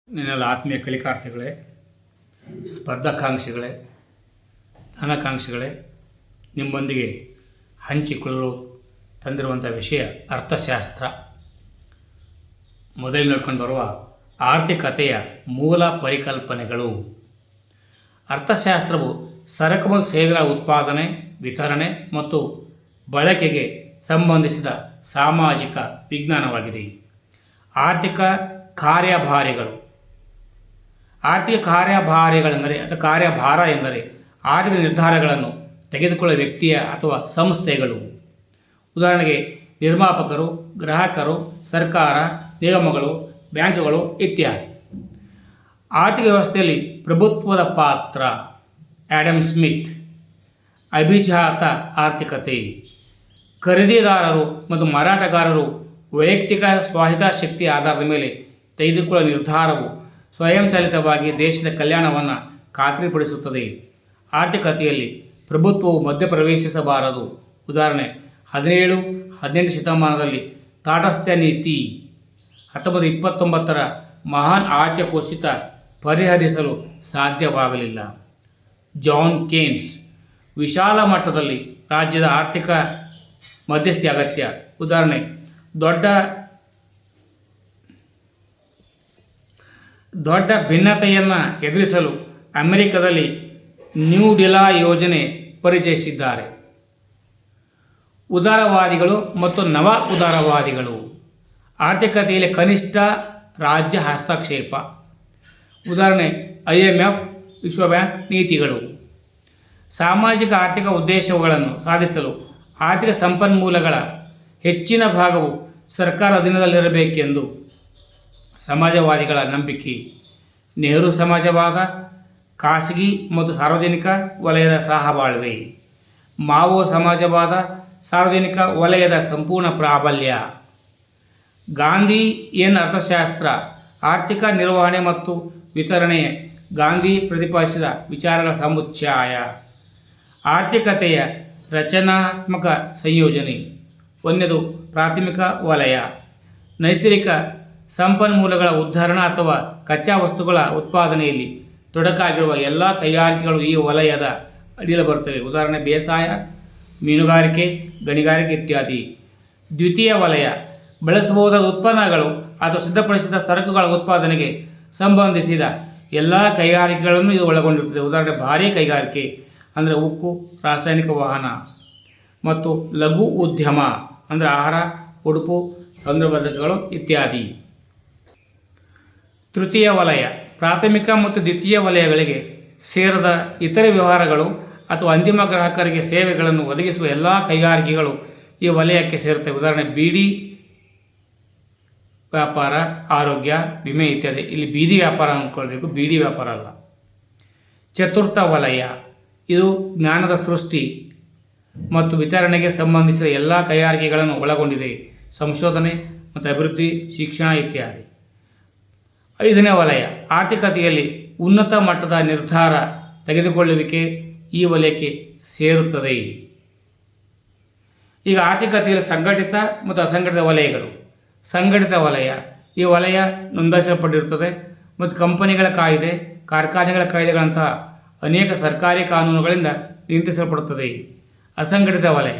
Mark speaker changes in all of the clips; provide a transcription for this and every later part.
Speaker 1: ನನ್ನೆಲ್ಲ ಆತ್ಮೀಯ ಕಲಿಕಾರ್ಥಿಗಳೇ, ಸ್ಪರ್ಧಾಕಾಂಕ್ಷಿಗಳೇ, ಧನಾಕಾಂಕ್ಷಿಗಳೇ, ನಿಮ್ಮೊಂದಿಗೆ ಹಂಚಿಕೊಳ್ಳಲು ತಂದಿರುವಂಥ ವಿಷಯ ಅರ್ಥಶಾಸ್ತ್ರ. ಮೊದಲು ನೋಡ್ಕೊಂಡು ಬರುವ ಆರ್ಥಿಕತೆಯ ಮೂಲ ಪರಿಕಲ್ಪನೆಗಳು. ಅರ್ಥಶಾಸ್ತ್ರವು ಸರಕು ಮತ್ತು ಸೇವೆಗಳ ಉತ್ಪಾದನೆ, ವಿತರಣೆ ಮತ್ತು ಬಳಕೆಗೆ ಸಂಬಂಧಿಸಿದ ಸಾಮಾಜಿಕ ವಿಜ್ಞಾನವಾಗಿದೆ. ಆರ್ಥಿಕ ಕಾರ್ಯಭಾರಗಳು. ಆರ್ಥಿಕ ಕಾರ್ಯಭಾರಗಳೆಂದರೆ ಅಥವಾ ಕಾರ್ಯಭಾರ ಎಂದರೆ ಆರ್ಥಿಕ ನಿರ್ಧಾರಗಳನ್ನು ತೆಗೆದುಕೊಳ್ಳುವ ವ್ಯಕ್ತಿಯ ಅಥವಾ ಸಂಸ್ಥೆಗಳು. ಉದಾಹರಣೆಗೆ ನಿರ್ಮಾಪಕರು, ಗ್ರಾಹಕರು, ಸರ್ಕಾರ, ನಿಗಮಗಳು, ಬ್ಯಾಂಕುಗಳು ಇತ್ಯಾದಿ. ಆರ್ಥಿಕ ವ್ಯವಸ್ಥೆಯಲ್ಲಿ ಪ್ರಭುತ್ವದ ಪಾತ್ರ. Adam Smith. ಅಭಿಜಾತ ಆರ್ಥಿಕತೆ. ಖರೀದಿದಾರರು ಮತ್ತು ಮಾರಾಟಗಾರರು ವೈಯಕ್ತಿಕ ಸ್ವಾಯತ್ತಶಕ್ತಿಯ ಆಧಾರದ ಮೇಲೆ ತೆಗೆದುಕೊಳ್ಳುವ ನಿರ್ಧಾರವು ಸ್ವಯಂಚಾಲಿತವಾಗಿ ದೇಶದ ಕಲ್ಯಾಣವನ್ನು ಖಾತ್ರಿಪಡಿಸುತ್ತದೆ. ಆರ್ಥಿಕತೆಯಲ್ಲಿ ಪ್ರಭುತ್ವವು ಮಧ್ಯಪ್ರವೇಶಿಸಬಾರದು. ಉದಾಹರಣೆ 17-18 ಶತಮಾನದಲ್ಲಿ ತಾಟಸ್ಥ್ಯ ನೀತಿ 1929ರ ಮಹಾನ್ ಆರ್ಥಿಕ ಕುಸಿತ ಪರಿಹರಿಸಲು ಸಾಧ್ಯವಾಗಲಿಲ್ಲ. John Keynes. ವಿಶಾಲ ಮಟ್ಟದಲ್ಲಿ ರಾಜ್ಯದ ಆರ್ಥಿಕ ಮಧ್ಯಸ್ಥಿ ಅಗತ್ಯ. ಉದಾಹರಣೆ ದೊಡ್ಡ ಭಿನ್ನತೆಯನ್ನು ಎದುರಿಸಲು ಅಮೆರಿಕದಲ್ಲಿ ನ್ಯೂ ಡಿಲಾ ಯೋಜನೆ ಪರಿಚಯಿಸಿದ್ದಾರೆ. ಉದಾರವಾದಿಗಳು ಮತ್ತು ನವ ಉದಾರವಾದಿಗಳು. ಆರ್ಥಿಕತೆಯಲ್ಲಿ ಕನಿಷ್ಠ ರಾಜ್ಯ ಹಸ್ತಕ್ಷೇಪ. ಉದಾಹರಣೆ IMF, ವಿಶ್ವ ಬ್ಯಾಂಕ್ ನೀತಿಗಳು. ಸಾಮಾಜಿಕ ಆರ್ಥಿಕ ಉದ್ದೇಶಗಳನ್ನು ಸಾಧಿಸಲು ಆರ್ಥಿಕ ಸಂಪನ್ಮೂಲಗಳ ಹೆಚ್ಚಿನ ಭಾಗವು ಸರ್ಕಾರ ಅಧೀನದಲ್ಲಿರಬೇಕೆಂದು ಸಮಾಜವಾದಿಗಳ ನಂಬಿಕೆ. ನೆಹರು ಸಮಾಜವಾದ, ಖಾಸಗಿ ಮತ್ತು ಸಾರ್ವಜನಿಕ ವಲಯದ ಸಹಬಾಳ್ವೆ. ಮಾವೋ ಸಮಾಜವಾದ, ಸಾರ್ವಜನಿಕ ವಲಯದ ಸಂಪೂರ್ಣ ಪ್ರಾಬಲ್ಯ. ಗಾಂಧಿಯನ್ ಅರ್ಥಶಾಸ್ತ್ರ, ಆರ್ಥಿಕ ನಿರ್ವಹಣೆ ಮತ್ತು ವಿತರಣೆ. ಗಾಂಧಿ ಪ್ರತಿಪಾದಿಸಿದ ವಿಚಾರಗಳ ಸಮುಚ್ಚಯ. ಆರ್ಥಿಕತೆಯ ರಚನಾತ್ಮಕ ಸಂಯೋಜನೆ. ಒಂದನೇದು ಪ್ರಾಥಮಿಕ ವಲಯ. ನೈಸರ್ಗಿಕ ಸಂಪನ್ಮೂಲಗಳ ಉದ್ಧರಣ ಅಥವಾ ಕಚ್ಚಾ ವಸ್ತುಗಳ ಉತ್ಪಾದನೆಯಲ್ಲಿ ತೊಡಕಾಗಿರುವ ಎಲ್ಲ ಕೈಗಾರಿಕೆಗಳು ಈ ವಲಯದ ಅಡಿಯಲ್ಲಿ ಬರುತ್ತವೆ. ಉದಾಹರಣೆ ಬೇಸಾಯ, ಮೀನುಗಾರಿಕೆ, ಗಣಿಗಾರಿಕೆ ಇತ್ಯಾದಿ. ದ್ವಿತೀಯ ವಲಯ. ಬಳಸಬಹುದಾದ ಉತ್ಪನ್ನಗಳು ಅಥವಾ ಸಿದ್ಧಪಡಿಸಿದ ಸರಕುಗಳ ಉತ್ಪಾದನೆಗೆ ಸಂಬಂಧಿಸಿದ ಎಲ್ಲ ಕೈಗಾರಿಕೆಗಳನ್ನು ಇದು ಒಳಗೊಂಡಿರುತ್ತದೆ. ಉದಾಹರಣೆ ಭಾರೀ ಕೈಗಾರಿಕೆ ಅಂದರೆ ಉಕ್ಕು, ರಾಸಾಯನಿಕ ವಾಹನ. ಮತ್ತು ಲಘು ಉದ್ಯಮ ಅಂದರೆ ಆಹಾರ, ಉಡುಪು, ಸೌಂದರ್ಯವರ್ಧಕಗಳು ಇತ್ಯಾದಿ. ತೃತೀಯ ವಲಯ. ಪ್ರಾಥಮಿಕ ಮತ್ತು ದ್ವಿತೀಯ ವಲಯಗಳಿಗೆ ಸೇರದ ಇತರೆ ವ್ಯವಹಾರಗಳು ಅಥವಾ ಅಂತಿಮ ಗ್ರಾಹಕರಿಗೆ ಸೇವೆಗಳನ್ನು ಒದಗಿಸುವ ಎಲ್ಲ ಕೈಗಾರಿಕೆಗಳು ಈ ವಲಯಕ್ಕೆ ಸೇರುತ್ತವೆ. ಉದಾಹರಣೆ ಬೀಡಿ ವ್ಯಾಪಾರ, ಆರೋಗ್ಯ, ವಿಮೆ ಇತ್ಯಾದಿ. ಇಲ್ಲಿ ಬೀದಿ ವ್ಯಾಪಾರ ಅಂದ್ಕೊಳ್ಬೇಕು, ಬೀಡಿ ವ್ಯಾಪಾರ ಅಲ್ಲ. ಚತುರ್ಥ ವಲಯ. ಇದು ಜ್ಞಾನದ ಸೃಷ್ಟಿ ಮತ್ತು ವಿತರಣೆಗೆ ಸಂಬಂಧಿಸಿದ ಎಲ್ಲ ಕೈಗಾರಿಕೆಗಳನ್ನು ಒಳಗೊಂಡಿದೆ. ಸಂಶೋಧನೆ ಮತ್ತು ಅಭಿವೃದ್ಧಿ, ಶಿಕ್ಷಣ ಇತ್ಯಾದಿ. ಐದನೇ ವಲಯ. ಆರ್ಥಿಕತೆಯಲ್ಲಿ ಉನ್ನತ ಮಟ್ಟದ ನಿರ್ಧಾರ ತೆಗೆದುಕೊಳ್ಳುವಿಕೆ ಈ ವಲಯಕ್ಕೆ ಸೇರುತ್ತದೆ. ಈಗ ಆರ್ಥಿಕತೆಯಲ್ಲಿ ಸಂಘಟಿತ ಮತ್ತು ಅಸಂಘಟಿತ ವಲಯಗಳು. ಸಂಘಟಿತ ವಲಯ. ಈ ವಲಯ ನೋಂದಾಯಿಸಲ್ಪಟ್ಟಿರುತ್ತದೆ ಮತ್ತು ಕಂಪನಿಗಳ ಕಾಯ್ದೆ, ಕಾರ್ಖಾನೆಗಳ ಕಾಯ್ದೆಗಳಂತಹ ಅನೇಕ ಸರ್ಕಾರಿ ಕಾನೂನುಗಳಿಂದ ನಿಯಂತ್ರಿಸಲ್ಪಡುತ್ತದೆ. ಅಸಂಘಟಿತ ವಲಯ.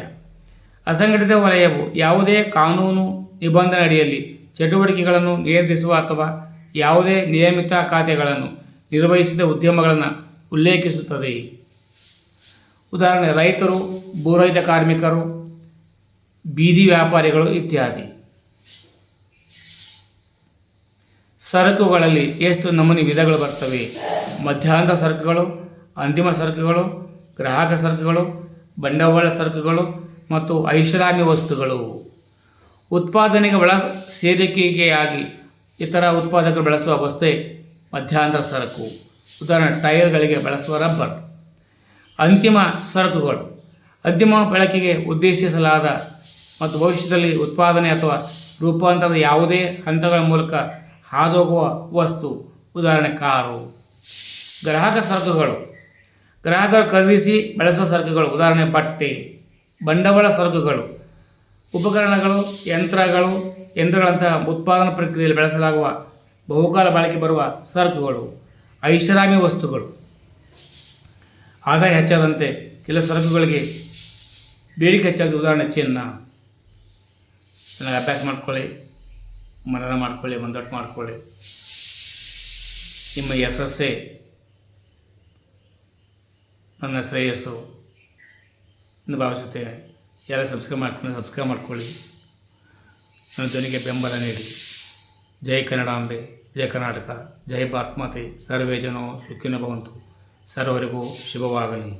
Speaker 1: ಅಸಂಘಟಿತ ವಲಯವು ಯಾವುದೇ ಕಾನೂನು ನಿಬಂಧನೆ ಅಡಿಯಲ್ಲಿ ಚಟುವಟಿಕೆಗಳನ್ನು ನಿಯಂತ್ರಿಸುವ ಅಥವಾ ಯಾವುದೇ ನಿಯಮಿತ ಖಾತೆಗಳನ್ನು ನಿರ್ವಹಿಸಿದ ಉದ್ಯಮಗಳನ್ನು ಉಲ್ಲೇಖಿಸುತ್ತದೆ. ಉದಾಹರಣೆ ರೈತರು, ಭೂರಹಿತ ಕಾರ್ಮಿಕರು, ಬೀದಿ ವ್ಯಾಪಾರಿಗಳು ಇತ್ಯಾದಿ. ಸರಕುಗಳಲ್ಲಿ ಎಷ್ಟು ನಮೂನೆ ವಿಧಗಳು ಬರ್ತವೆ? ಮಧ್ಯಾಂತರ ಸರಕುಗಳು, ಅಂತಿಮ ಸರಕುಗಳು, ಗ್ರಾಹಕ ಸರಕುಗಳು, ಬಂಡವಾಳ ಸರಕುಗಳು ಮತ್ತು ಐಷಾರಾಮಿ ವಸ್ತುಗಳು. ಉತ್ಪಾದನೆಗೆ ಸೇರಿಕೆಯಾಗಿ ಇತರ ಉತ್ಪಾದಕರು ಬಳಸುವ ವಸ್ತುವೇ ಮಧ್ಯಾಂತರ ಸರಕು. ಉದಾಹರಣೆ ಟೈರ್ಗಳಿಗೆ ಬಳಸುವ ರಬ್ಬರ್. ಅಂತಿಮ ಸರಕುಗಳು. ಅಂತಿಮ ಬಳಕೆಗೆ ಉದ್ದೇಶಿಸಲಾದ ಮತ್ತು ಭವಿಷ್ಯದಲ್ಲಿ ಉತ್ಪಾದನೆ ಅಥವಾ ರೂಪಾಂತರದ ಯಾವುದೇ ಹಂತಗಳ ಮೂಲಕ ಹಾದುಹೋಗುವ ವಸ್ತು. ಉದಾಹರಣೆ ಕಾರು. ಗ್ರಾಹಕ ಸರಕುಗಳು. ಗ್ರಾಹಕರು ಖರೀದಿಸಿ ಬಳಸುವ ಸರಕುಗಳು. ಉದಾಹರಣೆ ಬಟ್ಟೆ. ಬಂಡವಾಳ ಸರಕುಗಳು. ಉಪಕರಣಗಳು, ಯಂತ್ರಗಳಂತಹ ಉತ್ಪಾದನಾ ಪ್ರಕ್ರಿಯೆಯಲ್ಲಿ ಬಳಸಲಾಗುವ ಬಹುಕಾಲ ಬಾಳಿಕೆ ಬರುವ ಸರಕುಗಳು, ಐಷಾರಾಮಿ ವಸ್ತುಗಳು. ಆದಾಯ ಹೆಚ್ಚಾದಂತೆ ಕೆಲವು ಸರಕುಗಳಿಗೆ ಬೇಡಿಕೆ ಹೆಚ್ಚಾಗುತ್ತೆ. ಉದಾಹರಣೆ ಚಿನ್ನ. ಚೆನ್ನಾಗಿ ಅಭ್ಯಾಸ ಮಾಡ್ಕೊಳ್ಳಿ, ಮನನ ಮಾಡ್ಕೊಳ್ಳಿ, ಮಂದಟ್ಟು ಮಾಡ್ಕೊಳ್ಳಿ. ನಿಮ್ಮ ಯಶಸ್ಸೇ ನನ್ನ ಶ್ರೇಯಸ್ಸು ಎಂದು ಭಾವಿಸುತ್ತೇನೆ. ಎಲ್ಲ ಸಬ್ಸ್ಕ್ರೈಬ್ ಮಾಡ್ಕೊಳ್ಳಿ. ನನ್ನ ಧ್ವನಿಗೆ ಬೆಂಬಲ ನೀಡಿ. ಜೈ ಕನ್ನಡಾಂಬೆ, ಜೈ ಕರ್ನಾಟಕ, ಜೈ ಭಾರತ್ ಮಾತೆ. ಸರ್ವೇ ಜನೋ ಸುಖಿನೋ ಭವಂತು. ಸರ್ವರಿಗೂ ಶುಭವಾಗಲಿ.